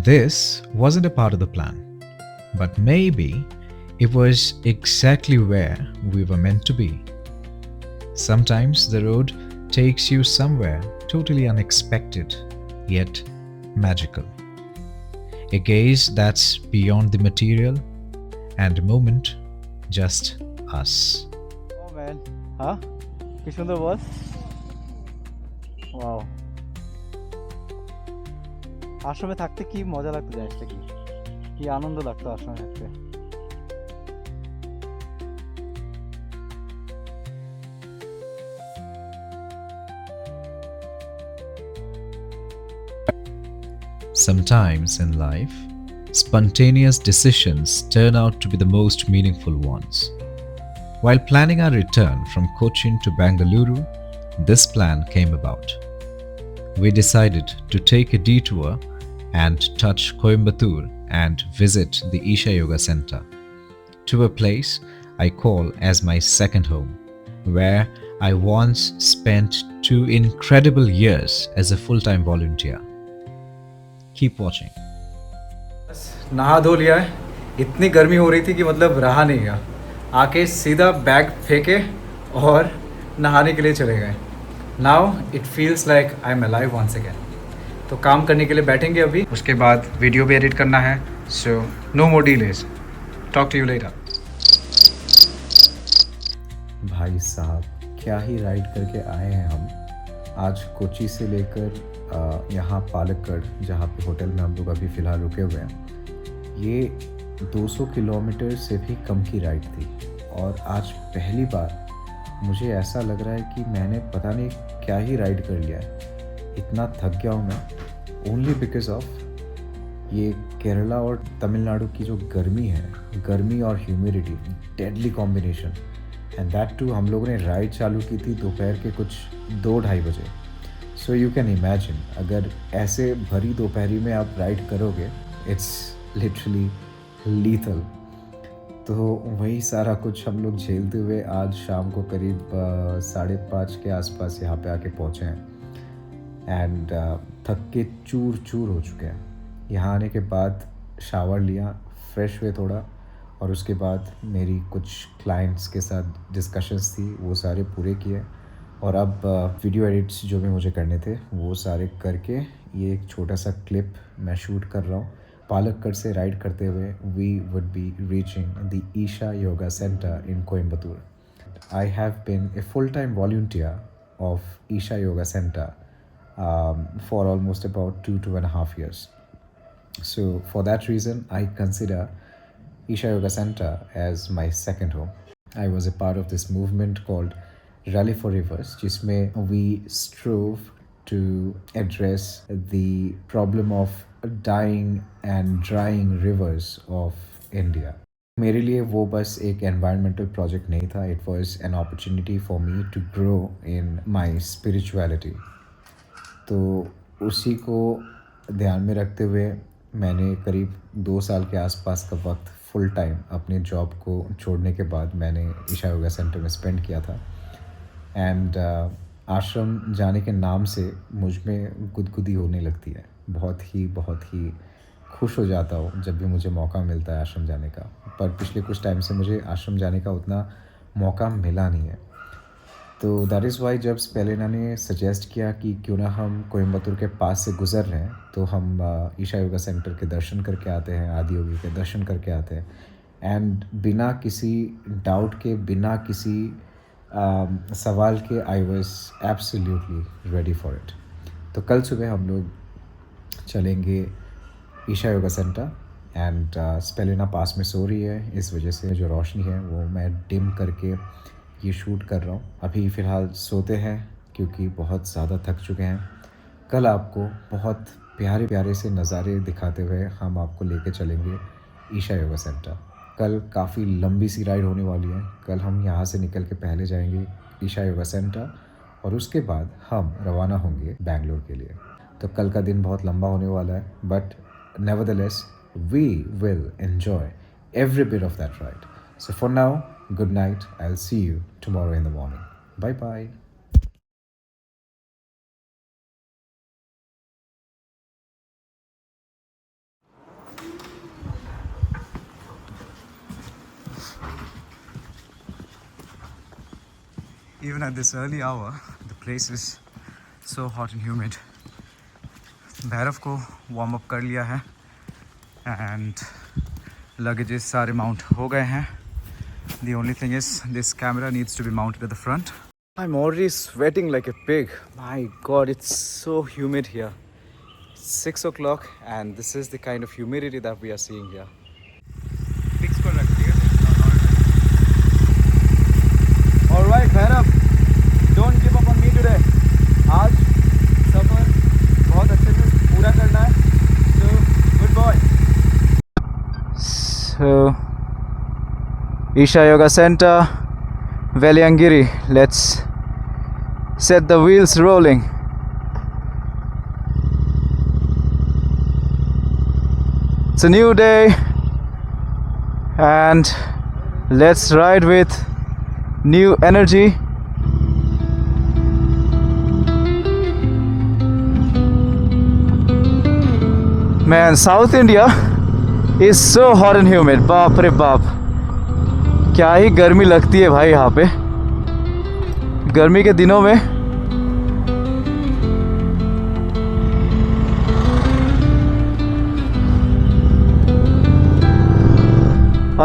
This wasn't a part of the plan, but maybe it was exactly where we were meant to be. Sometimes the road takes you somewhere totally unexpected, yet magical. A gaze that's beyond the material, and a moment just us. Oh man, হ্যাঁ কি সুন্দর বস। Wow, আশ্রমে থাকতে কি মজা লাগতো জিনিসটা, কি কি আনন্দ লাগতো আশ্রমে থাকতে। Sometimes in life, spontaneous decisions turn out to be the most meaningful ones. While planning our return from Cochin to Bengaluru, this plan came about. We decided to take a detour and touch Coimbatore and visit the Isha Yoga Center, to a place I call as my second home, where I once spent 2 incredible years as a full time volunteer. Keep watching. नहा धो लिया है। इतनी गर्मी हो रही थी कि मतलब रहा नहीं गया, आके सीधा बैग फेंके और नहाने के लिए चले गए। Now it feels like I am alive once again. तो काम करने के लिए बैठेंगे अभी, उसके बाद वीडियो भी एडिट करना है। So no more delays, talk to you later. भाई साहब, क्या ही राइड करके आए हैं हम। आज कोची से लेकर यहाँ पालक्कड़, जहाँ पे होटल में हम लोग अभी फ़िलहाल रुके हुए हैं, ये 200 किलोमीटर से भी कम की राइड थी। और आज पहली बार मुझे ऐसा लग रहा है कि मैंने पता नहीं क्या ही राइड कर लिया है। इतना थक गया हूँ मैं, ओनली बिकॉज ऑफ ये केरला और तमिलनाडु की जो गर्मी है, गर्मी और humidity, deadly combination. And that too हम लोगों ने राइड चालू की थी दोपहर के कुछ 2-2:30 बजे। सो यू कैन इमेजिन, अगर ऐसे भरी दोपहरी में आप राइड करोगे, इट्स लिटरली लीथल। तो वही सारा कुछ हम लोग झेलते हुए आज शाम को करीब 5:30 के आसपास यहाँ पे आके पहुँचे हैं। एंड थक के चूर चूर हो चुके हैं। यहाँ आने के बाद शावर लिया, फ्रेश हुए थोड़ा, और उसके बाद मेरी कुछ क्लाइंट्स के साथ डिस्कशंस थी, वो सारे पूरे किए। और अब वीडियो एडिट्स जो भी मुझे करने थे वो सारे करके ये एक छोटा सा क्लिप मैं शूट कर रहा हूँ। पालक्कड़ से राइड करते हुए we would be reaching the Isha Yoga Center in Coimbatore. I have been a full time volunteer of Isha Yoga Center for almost about 2.5 years. So for that reason, I consider Isha Yoga Center as my second home. I was a part of this movement called Rally for Rivers, जिसमें we strove to address the problem of dying and drying rivers of India. मेरे लिए वो बस एक environmental project नहीं था, it was an opportunity for me to grow in my spirituality. तो उसी को ध्यान में रखते हुए मैंने करीब 2 साल के आसपास का वक्त फुल टाइम अपने जॉब को छोड़ने के बाद मैंने ईशा योगा सेंटर में स्पेंड किया था। एंड आश्रम जाने के नाम से मुझ में गुदगुदी होने लगती है। बहुत ही खुश हो जाता हूँ जब भी मुझे मौका मिलता है आश्रम जाने का। पर पिछले कुछ टाइम से मुझे आश्रम जाने का उतना मौका मिला नहीं है। तो दैट इज़ वाई जब स्पेलिना ने सजेस्ट किया कि क्यों ना हम कोयम्बतूर के पास से गुज़र रहे हैं, तो हम ईशा योगा सेंटर के दर्शन करके आते हैं, आदि योगी के दर्शन करके आते हैं। एंड बिना किसी डाउट के, बिना किसी सवाल के, I was absolutely ready for it. तो कल सुबह हम लोग चलेंगे ईशा योगा सेंटर। एंड स्पेलिना पास में सो रही है, इस वजह से जो रोशनी है वो मैं डिम करके ये शूट कर रहा हूँ। अभी फ़िलहाल सोते हैं क्योंकि बहुत ज़्यादा थक चुके हैं। कल आपको बहुत प्यारे प्यारे से नज़ारे दिखाते हुए हम आपको लेके चलेंगे ईशा योगा सेंटर। कल काफ़ी लंबी सी राइड होने वाली है। कल हम यहाँ से निकल के पहले जाएंगे ईशा योगा सेंटर और उसके बाद हम रवाना होंगे बैंगलोर के लिए। तो कल का दिन बहुत लंबा होने वाला है, but nevertheless we will enjoy every bit of that ride. So for now, good night. I'll see you tomorrow in the morning. Bye bye. even at this early hour, the place is so hot and humid. Bhairav को warm up कर लिया है and luggages सारे mount हो गए हैं. The only thing is this camera needs to be mounted at the front. I'm already sweating like a pig. My god, it's so humid here. It's 6 o'clock and this is the kind of humidity that we are seeing here. Fix कर रखिएगा. Alright Bhairav, don't give up on me today. आज सफर बहुत अच्छे से पूरा करना है. So good boy. So Isha Yoga Center, Veliangiri. Let's set the wheels rolling. It's a new day and let's ride with new energy. Man, South India is so hot and humid. बाप रे बाप, क्या ही गर्मी लगती है भाई यहाँ पे. गर्मी के दिनों में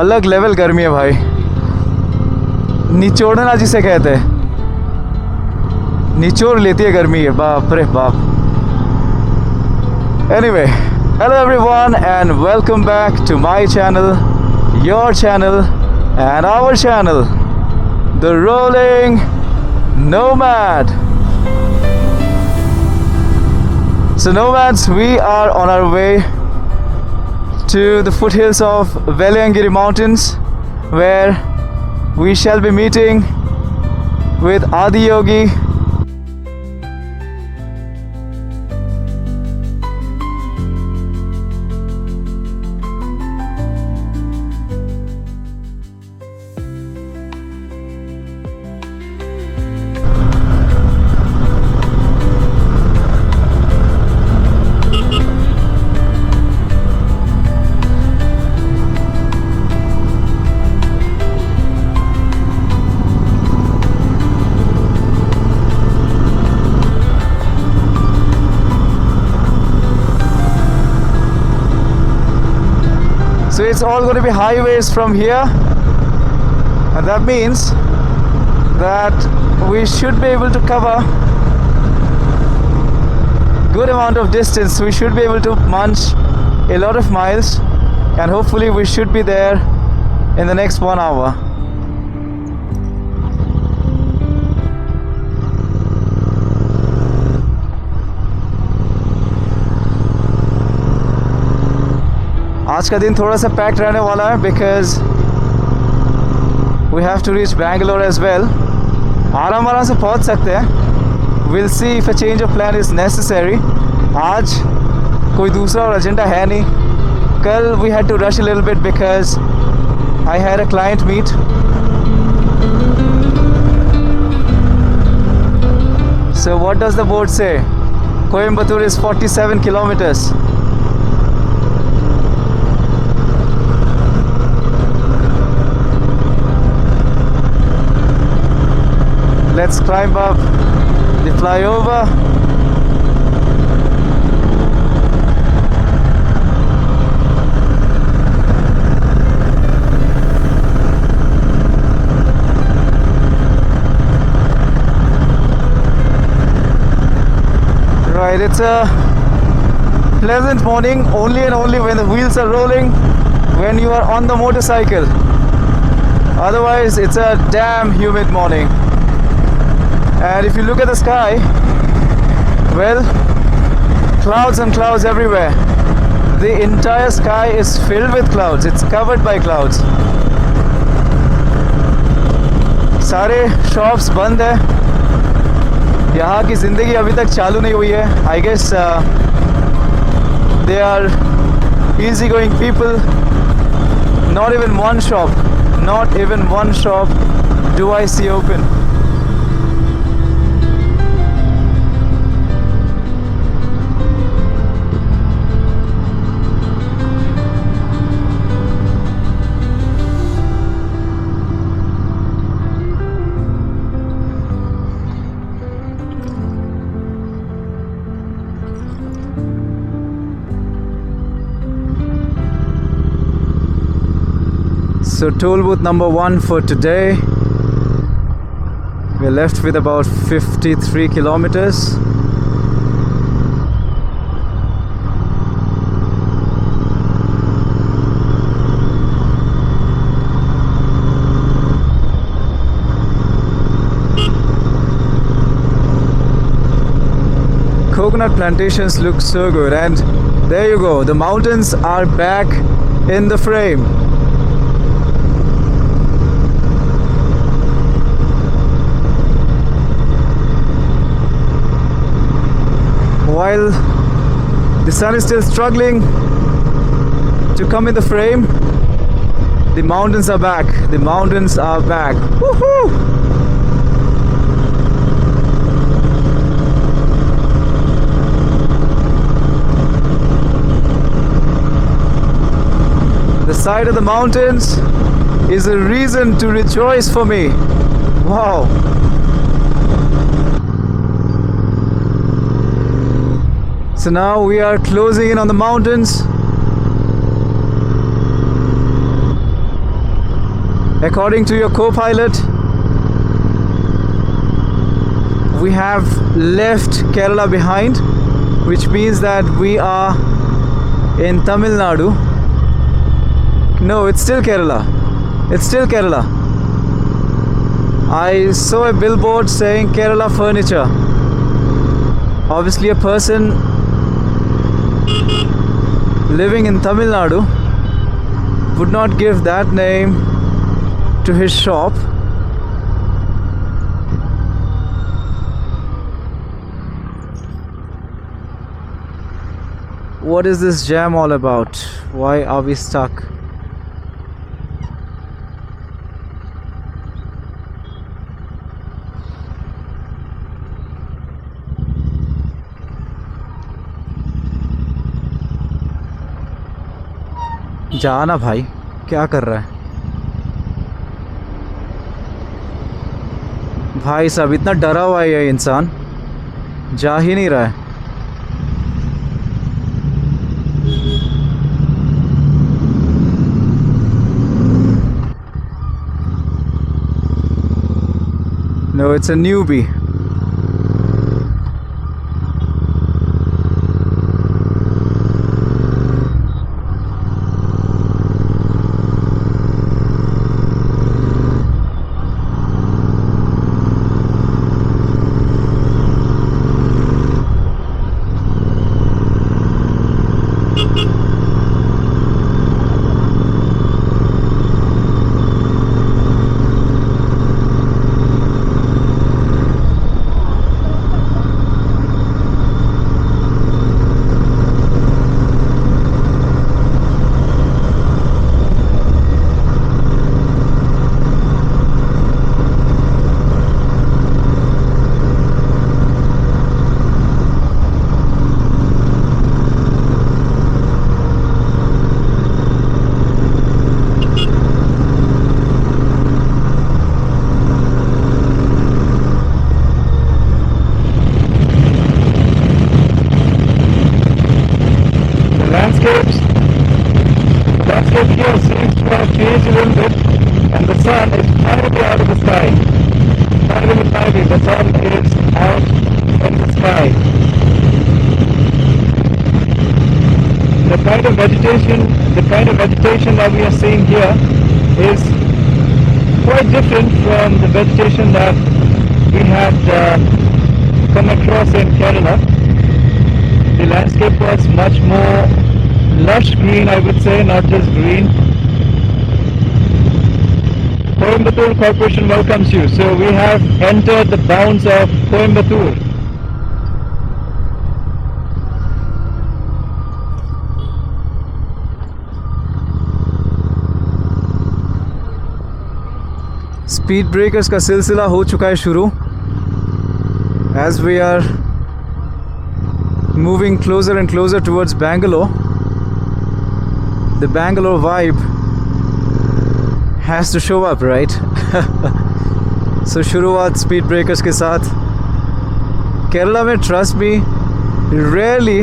अलग लेवल गर्मी है भाई. निचोड़ना जिसे कहते हैं, निचोड़ लेती है गर्मी है. बाप रे बाप. Anyway, hello everyone and welcome back to my channel, your channel and our channel, The Rolling Nomad. So nomads, we are on our way to the foothills of Veliangiri mountains, where we shall be meeting with Adiyogi. So it's all going to be highways from here, and that means that we should be able to cover good amount of distance. We should be able to munch a lot of miles, and hopefully we should be there in the next 1 hour. आज का दिन थोड़ा सा packed रहने वाला है because we have to reach Bangalore as well. आराम आराम से पहुंच सकते हैं. We'll see if a change of plan is necessary. आज कोई दूसरा और एजेंडा है नहीं. कल we had to rush a little bit because I had a client meet. So what does the board say? Coimbatore is 47 kilometers. Let's climb up the flyover. Right, it's a pleasant morning only and only when the wheels are rolling, when you are on the motorcycle. Otherwise, it's a damn humid morning. And if you look at the sky, well, clouds and clouds everywhere. The entire sky is filled with clouds. It's covered by clouds. सारे shops बंद है. यहाँ की ज़िंदगी अभी तक चालू नहीं हुई है. I guess they are easygoing people. Not even one shop do I see open. So toll booth number 1 for today. We're left with about 53 kilometers. Coconut plantations look so good, and there you go, the mountains are back in the frame. While the sun is still struggling to come in the frame, the mountains are back. The mountains are back. Woohoo! The side of the mountains is a reason to rejoice for me. Wow. So now we are closing in on the mountains. According to your co-pilot, we have left Kerala behind, which means that we are in Tamil Nadu. No, it's still Kerala. It's still Kerala. I saw a billboard saying Kerala Furniture. Obviously a person living in Tamil Nadu would not give that name to his shop. What is this jam all about? Why are we stuck? जाना भाई, क्या कर रहा है भाई साहब? इतना डरा हुआ है ये इंसान, जा ही नहीं रहा है. No, it's a newbie. The kind of vegetation that we are seeing here is quite different from the vegetation that we had come across in Kerala. The landscape was much more lush green, I would say, not just green. Coimbatore Corporation welcomes you. So we have entered the bounds of Coimbatore. Speed breakers का सिलसिला हो चुका है शुरू. As we are moving closer and closer towards Bangalore, the Bangalore vibe has to show up, right? So शुरुआत speed breakers के साथ. केरला में, trust me, rarely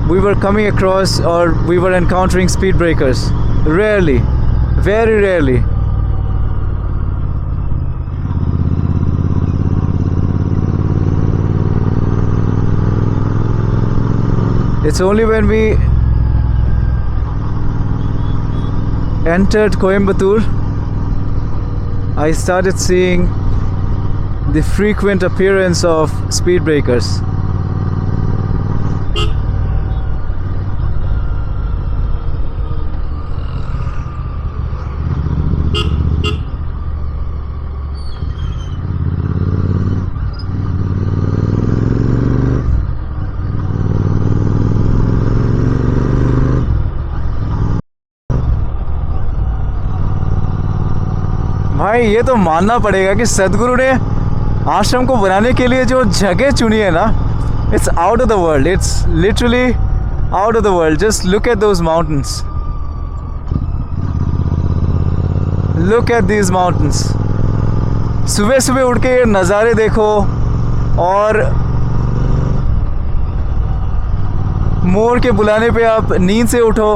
we were coming across or we were encountering speed breakers. Rarely. very rarely. It's only when we entered Coimbatore I started seeing the frequent appearance of speed breakers. भाई ये तो मानना पड़ेगा कि सदगुरु ने आश्रम को बनाने के लिए जो जगह चुनी है ना, it's out of the world. It's literally out of the world. Just look at those mountains. Look at these mountains. सुबह सुबह उठ के ये नज़ारे देखो और मोर के बुलाने पे आप नींद से उठो.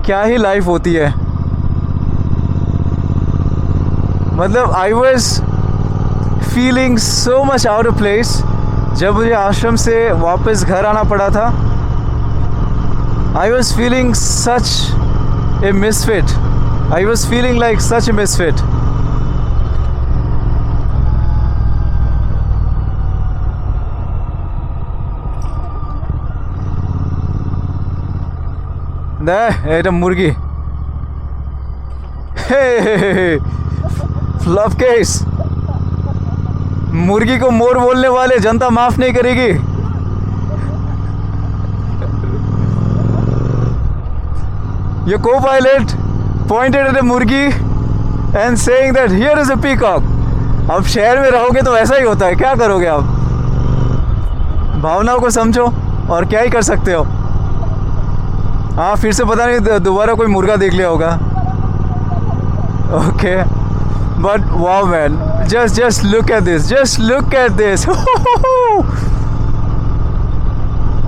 क्या ही लाइफ होती है. मतलब I was feeling so much out of place जब मुझे आश्रम से वापस घर आना पड़ा था. I was feeling such A misfit. I was feeling like such A misfit. এটা মুরগি. Fluff case. मुर्गी को मोर बोलने वाले जनता माफ नहीं करेगी. ये को पायलट पॉइंटेड एट ए मुर्गी and saying that here is a peacock. अब शहर में रहोगे तो ऐसा ही होता है. क्या करोगे आप. भावनाओं को समझो और क्या ही कर सकते हो. हाँ फिर से पता नहीं दोबारा कोई मुर्गा देख लिया होगा. Okay but wow man, just look at this. Just look at this.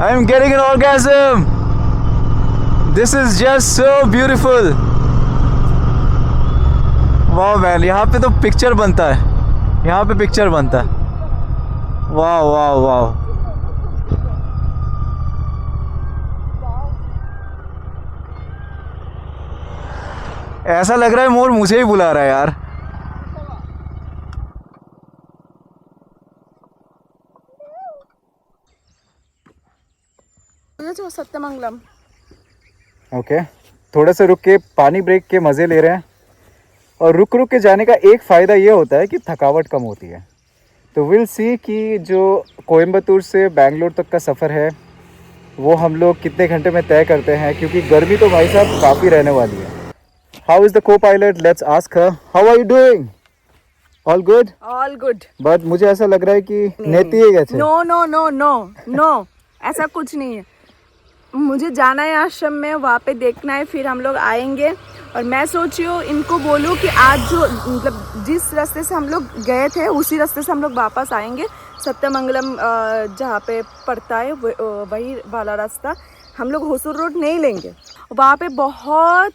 I'm getting an orgasm. This is just so beautiful. Wow man, यहाँ पे तो पिक्चर बनता है. यहाँ पे पिक्चर बनता है. वाह वाह वाह. ऐसा लग रहा है मोर मुझे ही बुला रहा है यार. सत्यमंगलम. ओके थोड़ा सा रुक के पानी ब्रेक के मज़े ले रहे हैं. और रुक रुक के जाने का एक फ़ायदा ये होता है कि थकावट कम होती है. तो विल सी कि जो कोयम्बतूर से बेंगलोर तक का सफ़र है वो हम लोग कितने घंटे में तय करते हैं, क्योंकि गर्मी तो भाई साहब काफ़ी रहने वाली है. How is the copilot. Let's ask her. How are you doing. All good. All good. But मुझे ऐसा लग रहा है कि नेती है कैसे. No no no no no ऐसा कुछ नहीं है. मुझे जाना है आश्रम में, वहाँ पे देखना है, फिर हम लोग आएंगे. और मैं सोच रही हूँ इनको बोलूँ कि आज जो मतलब जिस रास्ते से हम लोग गए थे उसी रास्ते से हम लोग वापस आएंगे. सत्यमंगलम जहाँ पे पड़ता है वही वाला रास्ता. हम लोग होसूर रोड नहीं लेंगे. वहाँ पे बहुत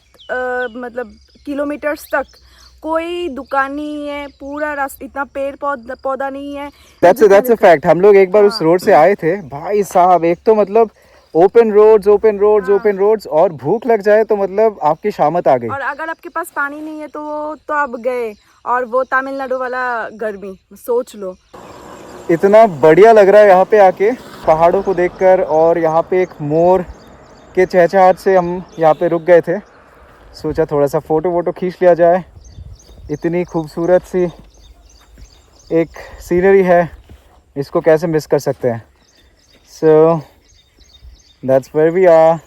मतलब किलोमीटर्स तक कोई दुकान नहीं है. पूरा रास्ता इतना पेड़ पौधा नहीं है. That's a fact. हम लोग एक बार उस रोड से आए थे भाई साहब. एक तो मतलब ओपन रोड्स और भूख लग जाए तो मतलब आपकी शामत आ गई. और अगर आपके पास पानी नहीं है तो आप गए. और वो तमिलनाडु वाला गर्मी सोच लो. इतना बढ़िया लग रहा है यहाँ पे आके पहाड़ों को देखकर. और यहाँ पे एक मोर के चहचहाट से हम यहाँ पे रुक गए थे. सोचा थोड़ा सा फ़ोटो खींच लिया जाए. इतनी खूबसूरत सी एक सीनरी है, इसको कैसे मिस कर सकते हैं. So that's where we are.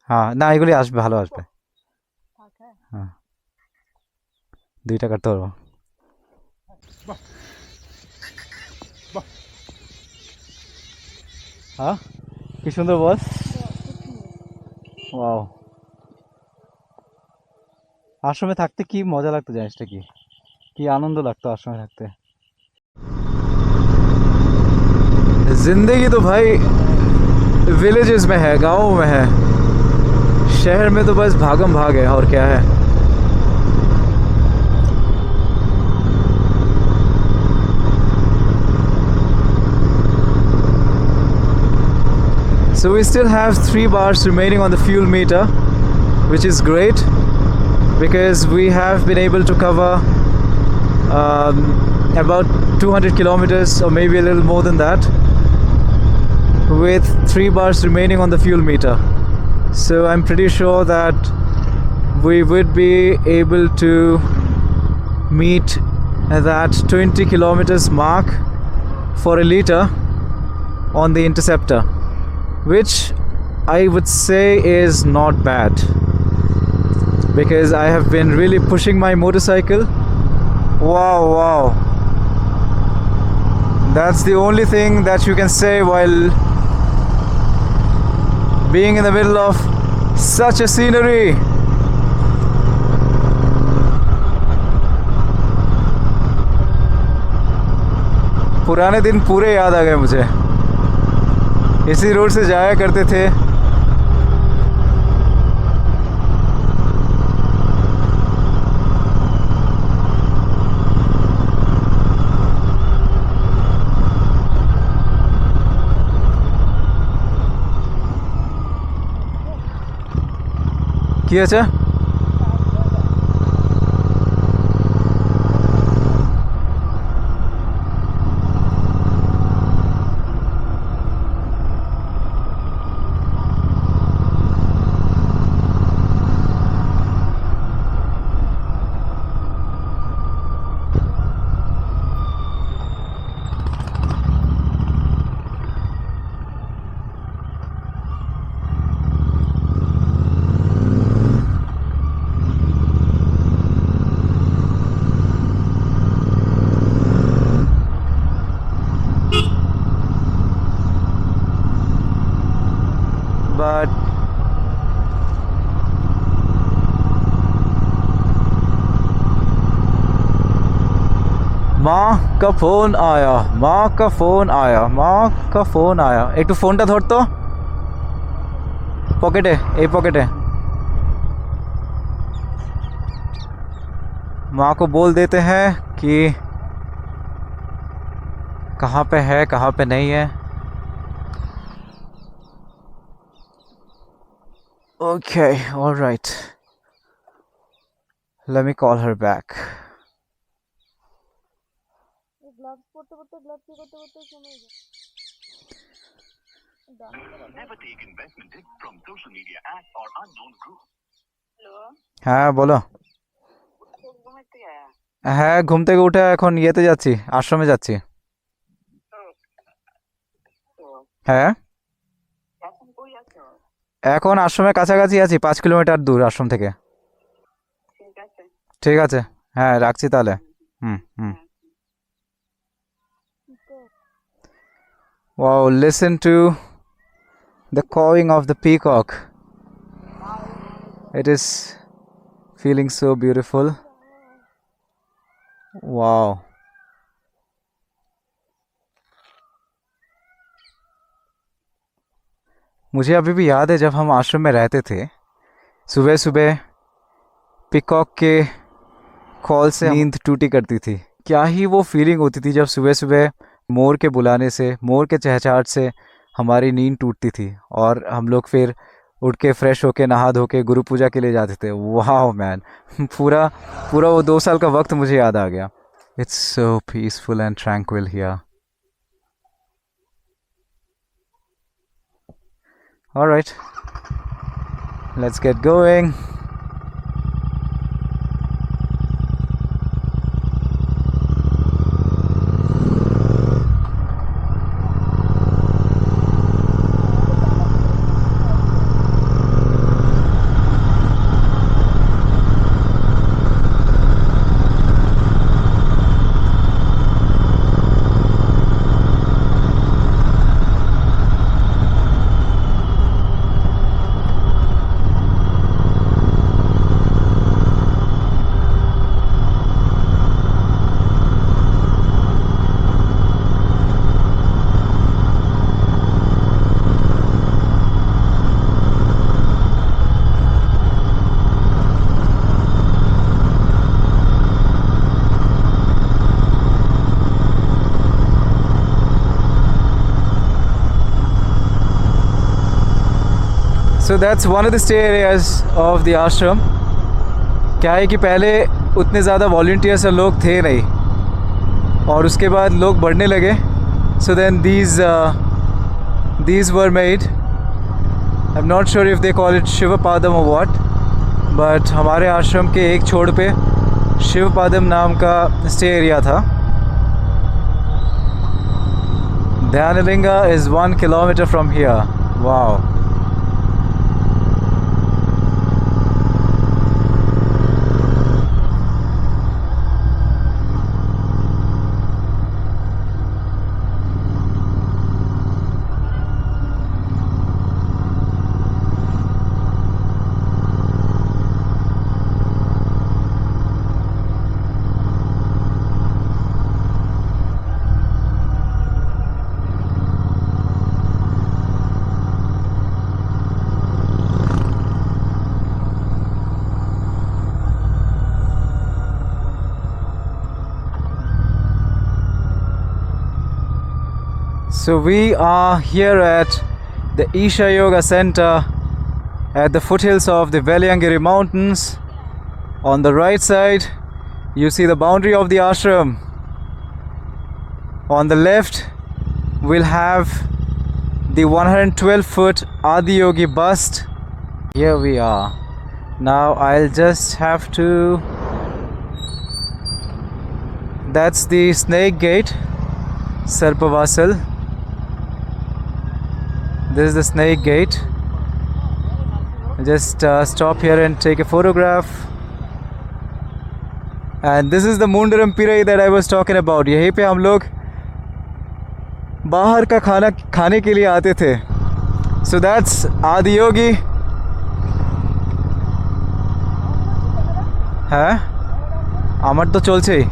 हाँ ना এগুলি আসবে, ভালো আসবে. हाँ দুইটা কাটতে পারবো. हाँ কি সুন্দর বস. ওয়াও. আশ্রমে থাকতে কি মজা লাগতো জানিসটা কি আনন্দ লাগতো আশ্রমে থাকতে. ज़िंदगी तो भाई विलेजेस में है, गाँव में है, शहर में तो बस भागम भाग है और क्या है। So we still have 3 bars remaining on the fuel meter, which is great because we have been able to cover about 200 kilometers or maybe a little more than that with 3 bars remaining on the fuel meter. So I'm pretty sure that we would be able to meet that 20 kilometers mark for a liter on the Interceptor, which I would say is not bad because I have been really pushing my motorcycle. Wow, that's the only thing that you can say while being in the middle of such a scenery. पुराने दिन पूरे याद आ गए मुझे, इसी road से जाया करते थे। কি আছে? But माँ का फ़ोन आया, माँ का फ़ोन आया, माँ का फ़ोन आया। एक तो फ़ोनটা ধর তো, পকেটে, এই পকেটে। माँ को बोल देते हैं कि कहाँ पे है, कहाँ पे नहीं है। Okay, all right. Let me call her back. Never take investment tip from social media app or unknown group. হ্যাঁ বলো। হ্যাঁ ঘুম থেকে উঠে এখন ইয়েতে যাচ্ছি, আশ্রমে যাচ্ছি। হ্যাঁ এখন আশ্রমের কাছাকাছি আছি, 5 কিলোমিটার দূর আশ্রম থেকে। ঠিক আছে, হ্যাঁ রাখছি তাহলে। হুম। Wow, listen to the cawing of the peacock. It is feeling so beautiful. Wow. मुझे अभी भी याद है जब हम आश्रम में रहते थे, सुबह सुबह पिकॉक के कॉल से नींद टूटी करती थी। क्या ही वो फीलिंग होती थी जब सुबह सुबह मोर के बुलाने से, मोर के चहचहाट से हमारी नींद टूटती थी और हम लोग फिर उठ के फ्रेश होके नहा धो के गुरु पूजा के लिए जाते थे। वाह मैन, पूरा वो 2 साल का वक्त मुझे याद आ गया। It's so peaceful and tranquil here. Alright, let's get going. that's one of the stay areas of the ashram. क्या है कि पहले उतने ज़्यादा वॉल्टियर्स और लोग थे नहीं, और उसके बाद लोग बढ़ने लगे. So then these were made. I'm not sure if they call it Shivapadam or what, but हमारे आश्रम के एक छोड़ पे शिवपादम नाम का स्टे एरिया था. Dhyanalinga is 1 kilometer from here. Wow. So we are here at the Isha Yoga Center at the foothills of the Veliangiri Mountains. On the right side you see the boundary of the ashram. On the left we'll have the 112-foot Adiyogi bust. Here we are. Now I'll just have to... That's the snake gate, Sarpavasal. This is the snake gate. Just stop here and take a photograph. And this is the Mundaram Pirai that I was talking about. यहीं पे हम लोग बाहर का खाना खाने के लिए आते थे. So that's Adiyogi. হ্যাঁ আমার তো চলছেই.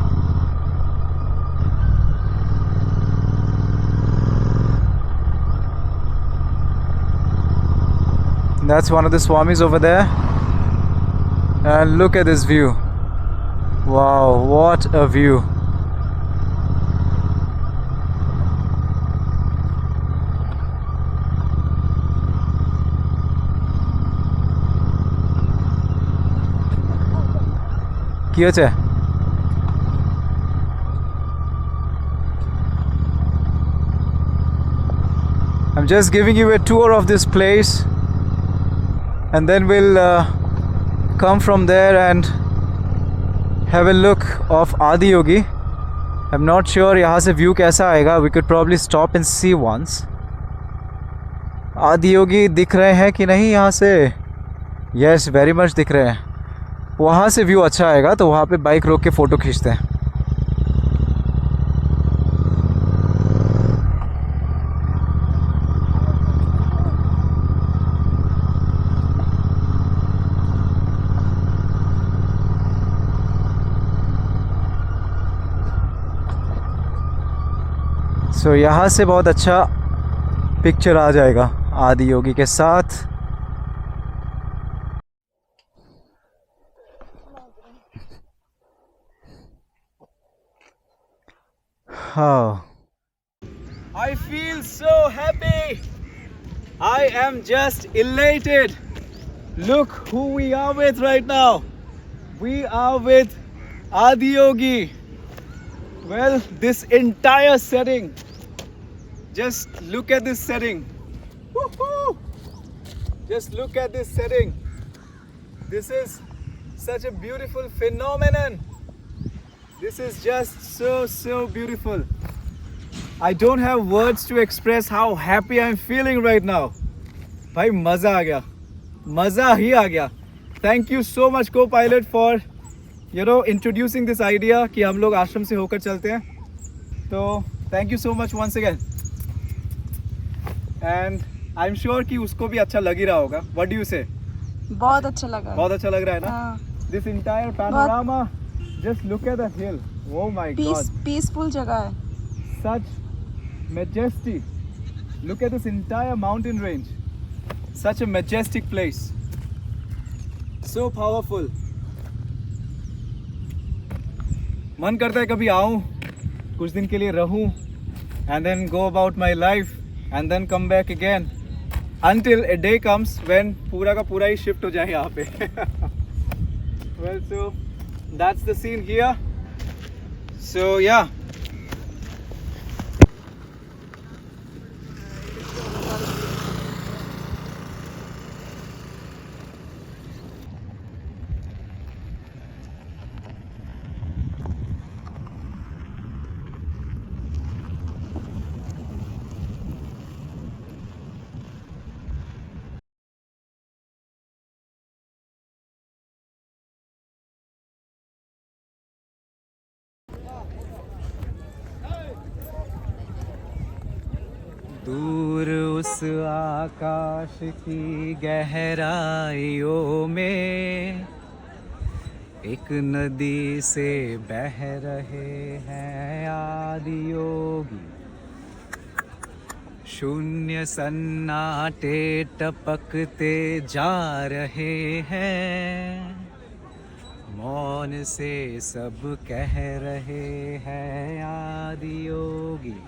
That's one of the Swamis over there. And look at this view. Wow, what a view. কি হচ্ছে? I'm just giving you a tour of this place, and then we'll come from there and have a look of Adiyogi. I'm not sure यहाँ से view कैसा आएगा. We could probably stop and see once. Adiyogi दिख रहे हैं कि नहीं यहाँ से? Yes, very much दिख रहे हैं. वहाँ से व्यू अच्छा आएगा तो वहाँ पे बाइक रोक के फ़ोटो खींचते हैं. सो यहाँ से बहुत अच्छा पिक्चर आ जाएगा आदियोगी के साथ. Oh. I feel so happy. I am just elated. Look who we are with right now. We are with Adiyogi. Well, this entire setting. Just look at this setting. Woohoo! Just look at this setting. This is such a beautiful phenomenon. This is just so beautiful. I don't have words to express how happy I'm feeling right now. भाई मज़ा आ गया, मज़ा ही आ गया. Thank you so much co-pilot for introducing this idea कि हम लोग आश्रम से होकर चलते हैं. तो thank you so much once again. And I'm sure कि उसको भी अच्छा लग ही रहा होगा. What do you say? बहुत अच्छा लगा. बहुत अच्छा लग रहा है ना? हाँ. This entire panorama. Just look at the hill. Oh my God. Peaceful जगह है. Such majesty. Look at this entire mountain range. Such a majestic place. So powerful. मन करता है कभी आऊँ, कुछ दिन के लिए रहूँ, and then go about my life, and then come back again. until a day comes when पूरा का पूरा ही शिफ्ट हो जाए यहाँ पे. Well, so that's the scene here. So yeah. दूर उस आकाश की गहराइयों में एक नदी से बह रहे हैं आदि योगी. शून्य सन्नाटे टपकते जा रहे हैं. मौन से सब कह रहे हैं आदि योगी.